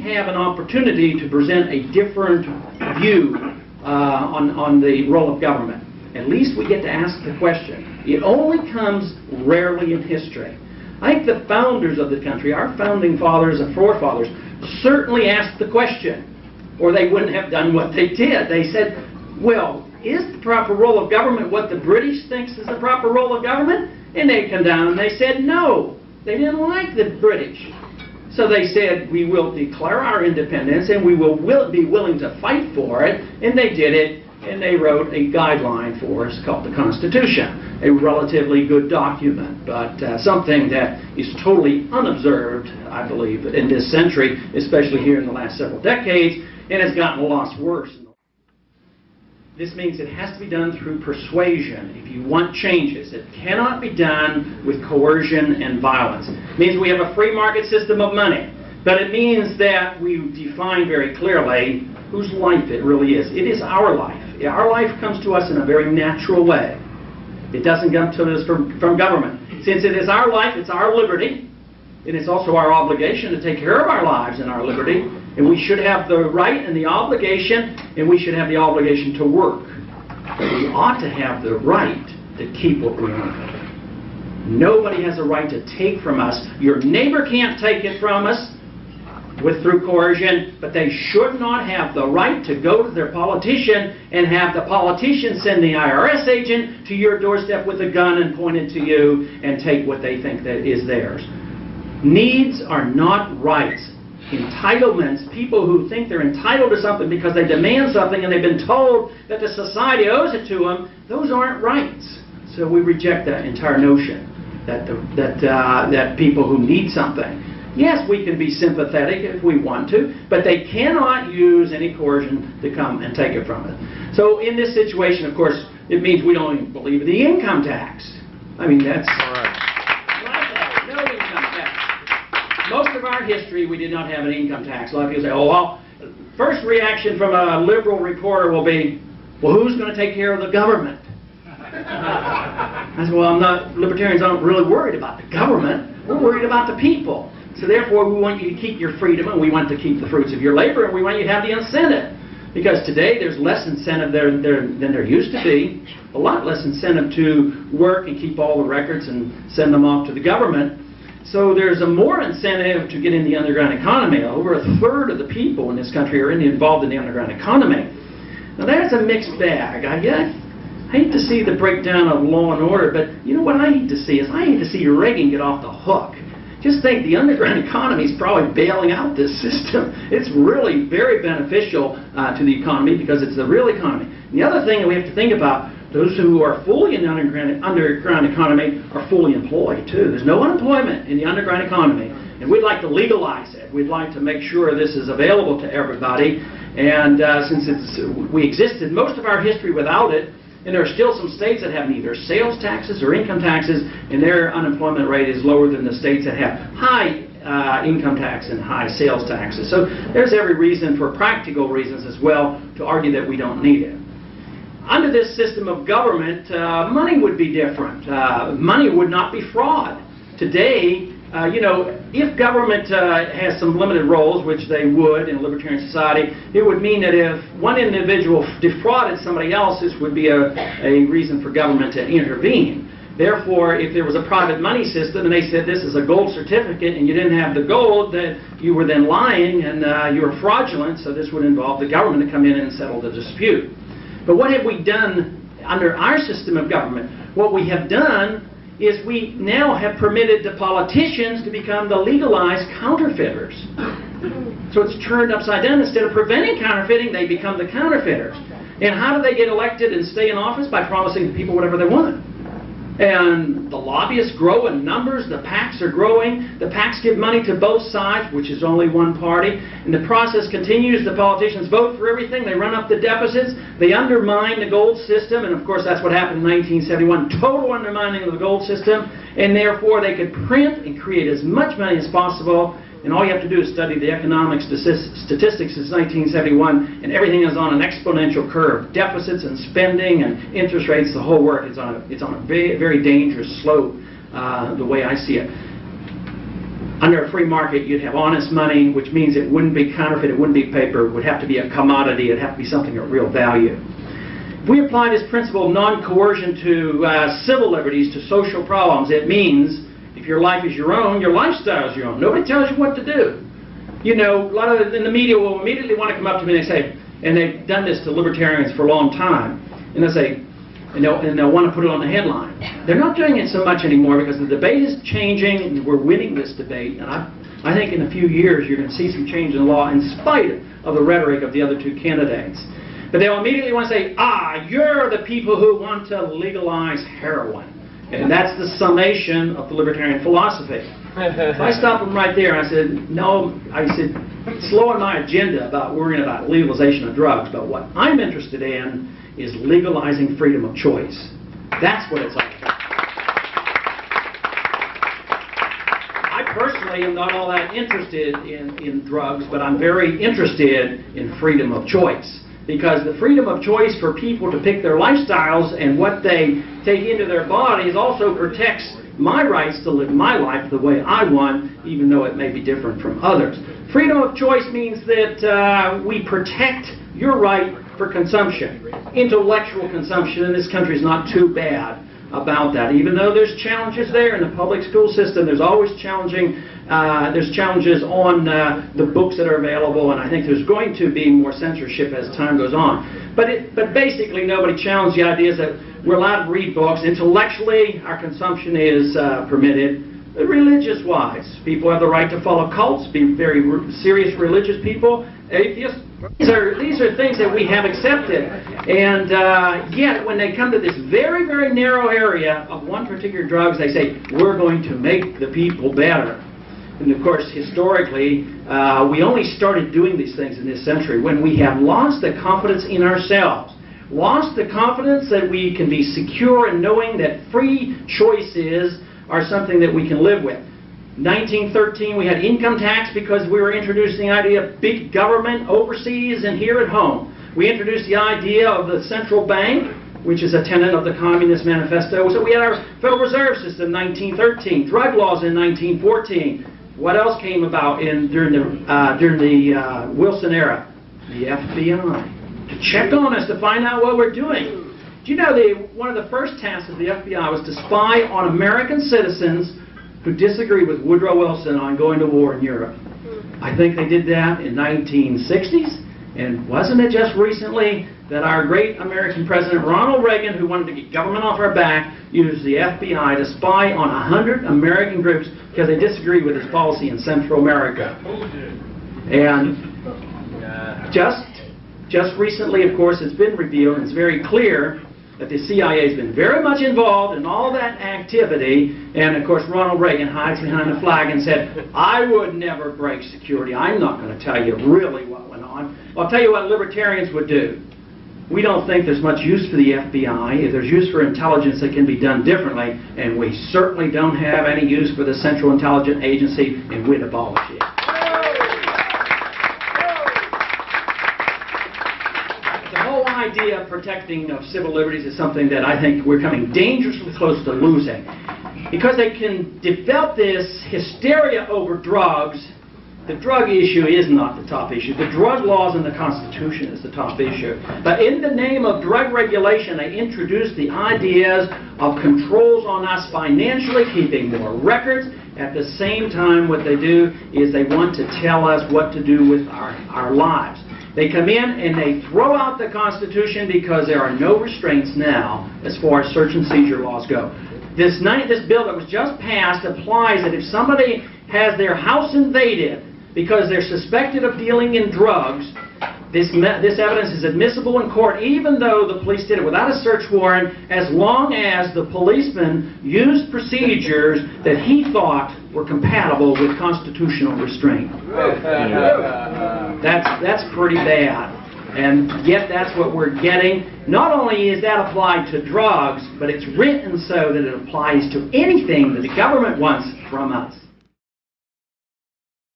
have an opportunity to present a different view on the role of government. At least we get to ask the question. It only comes rarely in history. I think the founders of the country, our founding fathers and forefathers, certainly asked the question, or they wouldn't have done what they did. They said, well, is the proper role of government what the British thinks is the proper role of government? And they come down and they said no. They didn't like the British. So they said, we will declare our independence and we will be willing to fight for it. And they did it, and they wrote a guideline for us called the Constitution. A relatively good document, but something that is totally unobserved, I believe, in this century, especially here in the last several decades, and has gotten a lot worse. This means it has to be done through persuasion if you want changes. It cannot be done with coercion and violence. It means we have a free market system of money, but it means that we define very clearly whose life it really is. It is our life. Our life comes to us in a very natural way. It doesn't come to us from government. Since it is our life, it's our liberty, and it's also our obligation to take care of our lives and our liberty. And we should have the right and the obligation, and we should have the obligation to work. But we ought to have the right to keep what we own. Nobody has a right to take from us. Your neighbor can't take it from us through coercion, but they should not have the right to go to their politician and have the politician send the IRS agent to your doorstep with a gun and point it to you and take what they think that is theirs. Needs are not rights. Entitlements, people who think they're entitled to something because they demand something and they've been told that the society owes it to them, those aren't rights. So we reject that entire notion that people who need something. Yes, we can be sympathetic if we want to, but they cannot use any coercion to come and take it from us. So in this situation, of course, it means we don't even believe in the income tax. I mean, that's... All right. No income tax. Most of our history, we did not have an income tax. A lot of people say, oh, well, first reaction from a liberal reporter will be, well, who's going to take care of the government? I said, well, libertarians aren't really worried about the government. We're worried about the people. So therefore, we want you to keep your freedom, and we want to keep the fruits of your labor, and we want you to have the incentive. Because today, there's less incentive than there used to be. A lot less incentive to work and keep all the records and send them off to the government. So there's a more incentive to get in the underground economy. Over a third of the people in this country are involved in the underground economy. Now, that's a mixed bag. I hate to see the breakdown of law and order, but you know what I hate to see is I hate to see Reagan get off the hook. Just think the underground economy is probably bailing out this system. It's really very beneficial to the economy because it's the real economy. And the other thing that we have to think about, those who are fully in the underground economy are fully employed too. There's no unemployment in the underground economy. And we'd like to legalize it. We'd like to make sure this is available to everybody. And since we existed most of our history without it, and there are still some states that have neither sales taxes or income taxes, and their unemployment rate is lower than the states that have high income tax and high sales taxes. So there's every reason, for practical reasons as well, to argue that we don't need it. Under this system of government, money would be different. Money would not be fraud. Today, if government has some limited roles, which they would in a libertarian society, it would mean that if one individual defrauded somebody else, this would be a reason for government to intervene. Therefore, if there was a private money system and they said this is a gold certificate and you didn't have the gold, that you were then lying and you were fraudulent, so this would involve the government to come in and settle the dispute. But what have we done under our system of government? What we have done is we now have permitted the politicians to become the legalized counterfeiters. So it's turned upside down. Instead of preventing counterfeiting, they become the counterfeiters. And how do they get elected and stay in office? By promising the people whatever they want. And the lobbyists grow in numbers, the PACs are growing, the PACs give money to both sides, which is only one party, and the process continues. The politicians vote for everything, they run up the deficits, they undermine the gold system, and of course that's what happened in 1971, total undermining of the gold system, and therefore they could print and create as much money as possible. And all you have to do is study the economic statistics since 1971, and everything is on an exponential curve. Deficits and spending and interest rates, the whole work, it's on a very, very dangerous slope, the way I see it. under a free market, you'd have honest money, which means it wouldn't be counterfeit, it wouldn't be paper, it would have to be a commodity, it'd have to be something of real value. If we apply this principle of non-coercion to civil liberties, to social problems, it means if your life is your own, your lifestyle is your own. Nobody tells you what to do. You know, a lot of in the media will immediately want to come up to me and they say, and they've done this to libertarians for a long time, and they'll say, and they'll want to put it on the headline. They're not doing it so much anymore because the debate is changing, and we're winning this debate, and I think in a few years you're going to see some change in the law in spite of the rhetoric of the other two candidates. But they'll immediately want to say, you're the people who want to legalize heroin. And that's the summation of the libertarian philosophy. So I stopped them right there and I said, no, I said, slow on my agenda about worrying about legalization of drugs, but what I'm interested in is legalizing freedom of choice. That's what it's all about. I personally am not all that interested in drugs, but I'm very interested in freedom of choice. Because the freedom of choice for people to pick their lifestyles and what they take into their bodies also protects my rights to live my life the way I want, even though it may be different from others. Freedom of choice means that we protect your right for consumption. Intellectual consumption in this country is not too bad about that. Even though there's challenges there in the public school system, there's always there's challenges on the books that are available, and I think there's going to be more censorship as time goes on. But basically nobody challenged the ideas that we're allowed to read books. Intellectually, our consumption is permitted. Religious-wise, people have the right to follow cults, be very serious religious people, atheists. These are things that we have accepted, and yet when they come to this very, very narrow area of one particular drug, they say, we're going to make the people better. And of course, historically, we only started doing these things in this century when we have lost the confidence in ourselves, lost the confidence that we can be secure in knowing that free choices are something that we can live with. 1913, we had income tax because we were introducing the idea of big government overseas and here at home. We introduced the idea of the central bank, which is a tenet of the Communist Manifesto. So we had our Federal Reserve System in 1913, drug laws in 1914. What else came about during the Wilson era? The FBI, to check on us, to find out what we're doing. Do you know one of the first tasks of the FBI was to spy on American citizens who disagreed with Woodrow Wilson on going to war in Europe? I think they did that in 1960s, and wasn't it just recently that our great American President Ronald Reagan, who wanted to get government off our back, used the FBI to spy on 100 American groups because they disagreed with his policy in Central America. And just recently, of course, it's been revealed, and it's very clear that the CIA has been very much involved in all that activity, and of course Ronald Reagan hides behind the flag and said, I would never break security. I'm not going to tell you really what went on. I'll tell you what libertarians would do. We don't think there's much use for the FBI. If there's use for intelligence, it can be done differently, and we certainly don't have any use for the Central Intelligence Agency, and we'd abolish it. The idea of protecting of civil liberties is something that I think we're coming dangerously close to losing, because they can develop this hysteria over drugs. The drug issue is not the top issue. The drug laws and the Constitution is the top issue. But in the name of drug regulation, they introduce the ideas of controls on us financially, keeping more records. At the same time, what they do is they want to tell us what to do with our lives. They come in and they throw out the Constitution because there are no restraints now as far as search and seizure laws go. This bill that was just passed applies that if somebody has their house invaded because they're suspected of dealing in drugs, this evidence is admissible in court even though the police did it without a search warrant, as long as the policeman used procedures that he thought were compatible with constitutional restraint. That's pretty bad. And yet that's what we're getting. Not only is that applied to drugs, but it's written so that it applies to anything that the government wants from us.